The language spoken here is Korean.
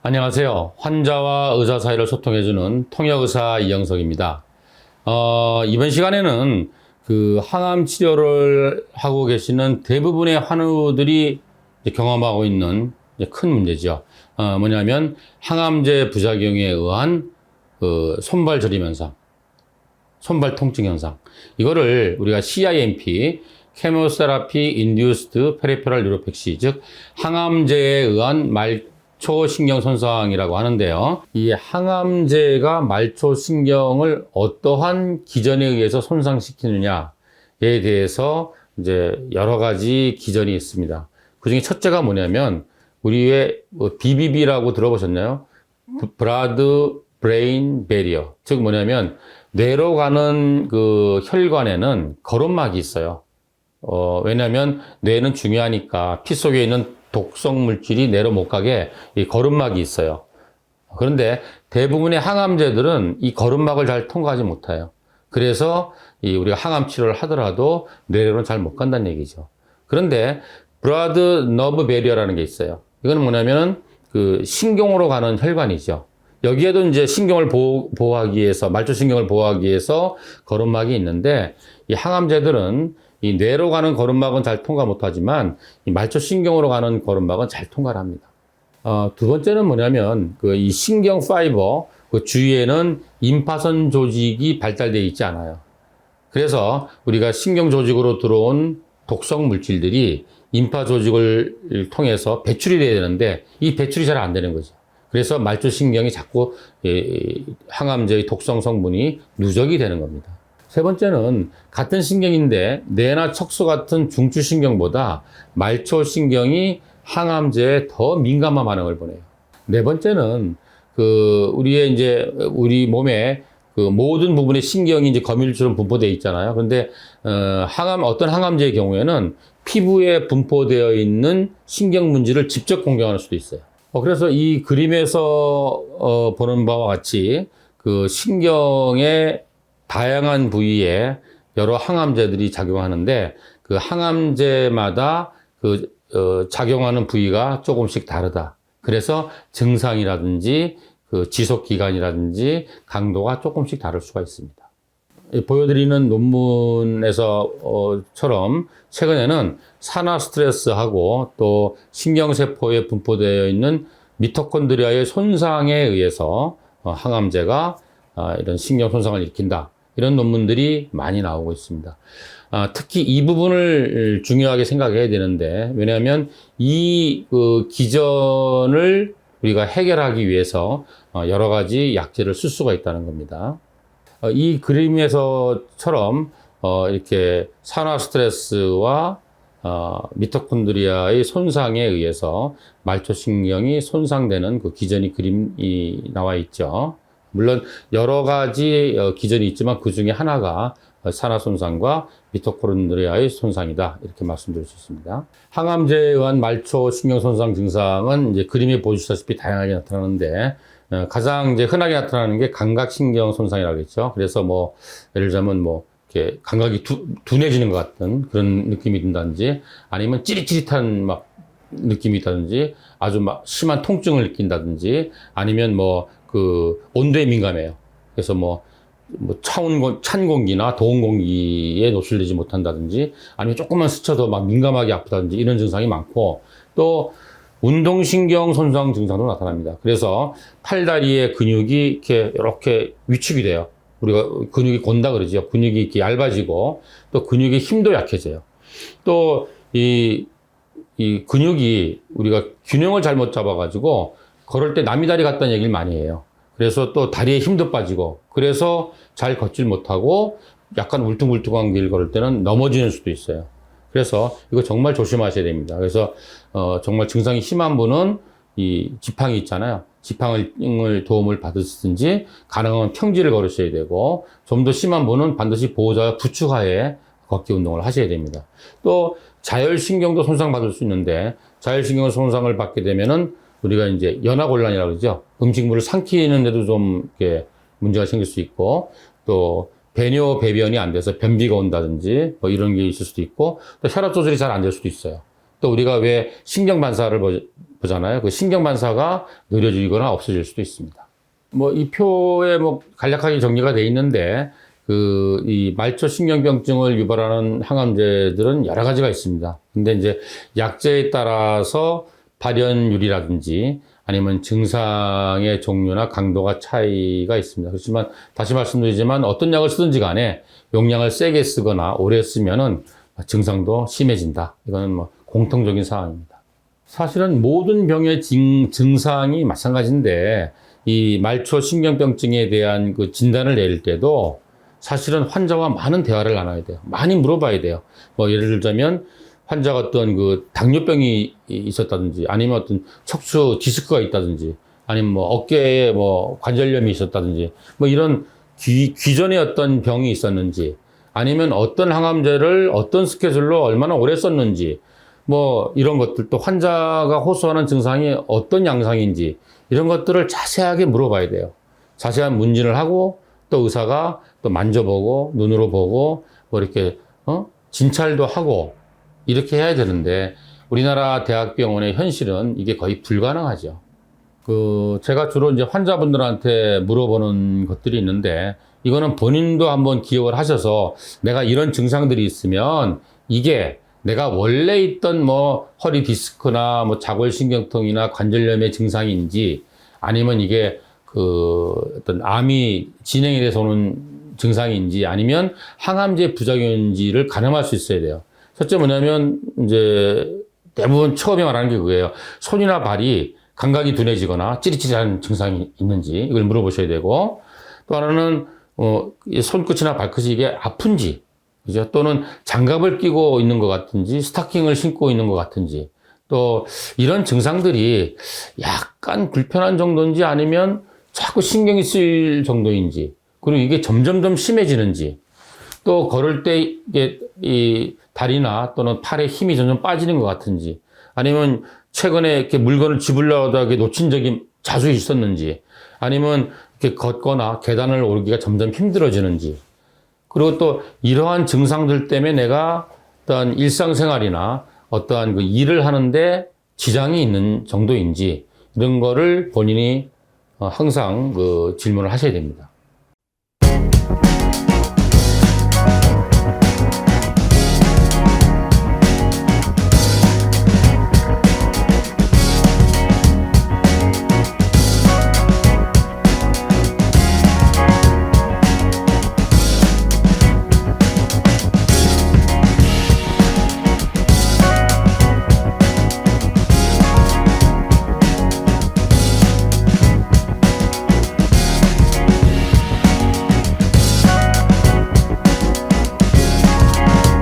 안녕하세요. 환자와 의사 사이를 소통해주는 통역의사 이영석입니다. 이번 시간에는 그 항암 치료를 하고 계시는 대부분의 환우들이 이제 경험하고 있는 이제 큰 문제죠. 뭐냐면 항암제 부작용에 의한 그 손발 저림 현상, 손발 통증 현상. 이거를 우리가 CINP, Chemotherapy Induced Peripheral Neuropathy, 즉 항암제에 의한 말초신경 손상이라고 하는데요. 이 항암제가 말초신경을 어떠한 기전에 의해서 손상시키느냐에 대해서 이제 여러 가지 기전이 있습니다. 그 중에 첫째가 뭐냐면 우리의 BBB라고 들어보셨나요? Blood Brain Barrier. 즉 뭐냐면 뇌로 가는 그 혈관에는 거름막이 있어요. 왜냐하면 뇌는 중요하니까 피 속에 있는 독성 물질이 뇌로 못 가게 이 거름막이 있어요. 그런데 대부분의 항암제들은 이 거름막을 잘 통과하지 못해요. 그래서 우리가 항암 치료를 하더라도 뇌로는 잘 못 간다는 얘기죠. 그런데 브라드 너브 베리어라는 게 있어요. 이건 뭐냐면은 그 신경으로 가는 혈관이죠. 여기에도 이제 신경을 보호하기 위해서, 말초신경을 보호하기 위해서 거름막이 있는데, 이 항암제들은 이 뇌로 가는 거름막은 잘 통과 못하지만, 이 말초신경으로 가는 거름막은 잘 통과를 합니다. 두 번째는 뭐냐면, 이 신경 파이버, 그 주위에는 임파선 조직이 발달되어 있지 않아요. 그래서 우리가 신경 조직으로 들어온 독성 물질들이 임파 조직을 통해서 배출이 돼야 되는데, 이 배출이 잘 안 되는 거죠. 그래서 말초신경이 자꾸 항암제의 독성 성분이 누적이 되는 겁니다. 세 번째는 같은 신경인데 뇌나 척수 같은 중추신경보다 말초신경이 항암제에 더 민감한 반응을 보내요. 네 번째는 우리 몸에 그 모든 부분의 신경이 이제 거미줄처럼 분포되어 있잖아요. 그런데 어떤 항암제의 경우에는 피부에 분포되어 있는 신경 문지를 직접 공격할 수도 있어요. 그래서 이 그림에서 보는 바와 같이 그 신경의 다양한 부위에 여러 항암제들이 작용하는데 그 항암제마다 작용하는 부위가 조금씩 다르다. 그래서 증상이라든지 그 지속 기간이라든지 강도가 조금씩 다를 수가 있습니다. 보여드리는 논문에서처럼 최근에는 산화 스트레스하고 또 신경세포에 분포되어 있는 미토콘드리아의 손상에 의해서 항암제가 이런 신경 손상을 일으킨다. 이런 논문들이 많이 나오고 있습니다. 특히 이 부분을 중요하게 생각해야 되는데, 왜냐하면 이 기전을 우리가 해결하기 위해서 여러 가지 약제를 쓸 수가 있다는 겁니다. 이 그림에서처럼 이렇게 산화 스트레스와 미토콘드리아의 손상에 의해서 말초신경이 손상되는 그 기전이 그림이 나와 있죠. 물론 여러 가지 기전이 있지만 그 중에 하나가 산화 손상과 미토콘드리아의 손상이다. 이렇게 말씀드릴 수 있습니다. 항암제에 의한 말초신경 손상 증상은 이제 그림에 보여주시다시피 다양하게 나타나는데, 가장 이제 흔하게 나타나는 게 감각신경 손상이라고 했죠. 그래서 예를 들자면 이렇게 감각이 둔해지는 것 같은 그런 느낌이 든다든지, 아니면 찌릿찌릿한 느낌이 있다든지, 아주 심한 통증을 느낀다든지, 아니면 온도에 민감해요. 그래서 찬 공기나 더운 공기에 노출되지 못한다든지, 아니면 조금만 스쳐도 민감하게 아프다든지 이런 증상이 많고, 또 운동신경 손상 증상도 나타납니다. 그래서 팔다리의 근육이 이렇게 위축이 돼요. 우리가 근육이 곤다 그러죠. 근육이 이렇게 얇아지고, 또 근육의 힘도 약해져요. 또 이 근육이 우리가 균형을 잘못 잡아가지고 걸을 때 남이다리 같다는 얘기를 많이 해요. 그래서 또 다리에 힘도 빠지고, 그래서 잘 걷질 못하고 약간 울퉁불퉁한 길 걸을 때는 넘어지는 수도 있어요. 그래서 이거 정말 조심하셔야 됩니다. 그래서 정말 증상이 심한 분은 이 지팡이 있잖아요. 지팡이를 도움을 받으시든지 가능하면 평지를 걸으셔야 되고, 좀 더 심한 분은 반드시 보호자와 부축하에 걷기 운동을 하셔야 됩니다. 또 자율신경도 손상받을 수 있는데, 자율신경 손상을 받게 되면은 우리가 이제 연화곤란이라고 그러죠. 음식물을 삼키는데도 좀 이렇게 문제가 생길 수 있고, 또 배뇨 배변이 안 돼서 변비가 온다든지 이런 게 있을 수도 있고, 또 혈압 조절이 잘 안 될 수도 있어요. 또 우리가 왜 신경반사를 보잖아요. 그 신경반사가 느려지거나 없어질 수도 있습니다. 뭐 이 표에 뭐 간략하게 정리가 돼 있는데 이 말초 신경병증을 유발하는 항암제들은 여러 가지가 있습니다. 근데 이제 약제에 따라서 발현율이라든지 아니면 증상의 종류나 강도가 차이가 있습니다. 그렇지만 다시 말씀드리지만 어떤 약을 쓰든지 간에 용량을 세게 쓰거나 오래 쓰면은 증상도 심해진다. 이거는 뭐 공통적인 사항입니다. 사실은 모든 병의 증상이 마찬가지인데 이 말초 신경병증에 대한 그 진단을 내릴 때도 사실은 환자와 많은 대화를 나눠야 돼요. 많이 물어봐야 돼요. 뭐 예를 들자면 환자가 어떤 그 당뇨병이 있었다든지 아니면 어떤 척추 디스크가 있다든지 아니면 뭐 어깨에 뭐 관절염이 있었다든지 뭐 이런 기존에 어떤 병이 있었는지 아니면 어떤 항암제를 어떤 스케줄로 얼마나 오래 썼는지 뭐 이런 것들 또 환자가 호소하는 증상이 어떤 양상인지 이런 것들을 자세하게 물어봐야 돼요. 자세한 문진을 하고 또 의사가 또 만져보고 눈으로 보고 뭐 이렇게 진찰도 하고 이렇게 해야 되는데 우리나라 대학병원의 현실은 이게 거의 불가능하죠. 제가 주로 이제 환자분들한테 물어보는 것들이 있는데 이거는 본인도 한번 기억을 하셔서 내가 이런 증상들이 있으면 이게 내가 원래 있던 뭐 허리 디스크나 뭐 자골신경통이나 관절염의 증상인지 아니면 이게 어떤 암이 진행이 돼서 오는 증상인지 아니면 항암제 부작용인지를 가늠할 수 있어야 돼요. 첫째 뭐냐면 이제 대부분 처음에 말하는 게 그거예요. 손이나 발이 감각이 둔해지거나 찌릿찌릿한 증상이 있는지 이걸 물어보셔야 되고 또 하나는 손끝이나 발끝이 이게 아픈지 그죠? 또는 장갑을 끼고 있는 것 같은지 스타킹을 신고 있는 것 같은지 또 이런 증상들이 약간 불편한 정도인지 아니면 자꾸 신경이 쓰일 정도인지 그리고 이게 점점점 심해지는지 또 걸을 때 이게 이 다리나 또는 팔에 힘이 점점 빠지는 것 같은지 아니면 최근에 이렇게 물건을 집으려다 놓친 적이 자주 있었는지 아니면 이렇게 걷거나 계단을 오르기가 점점 힘들어지는지 그리고 또 이러한 증상들 때문에 내가 어떠한 일상생활이나 어떠한 그 일을 하는데 지장이 있는 정도인지 이런 거를 본인이 항상 질문을 하셔야 됩니다.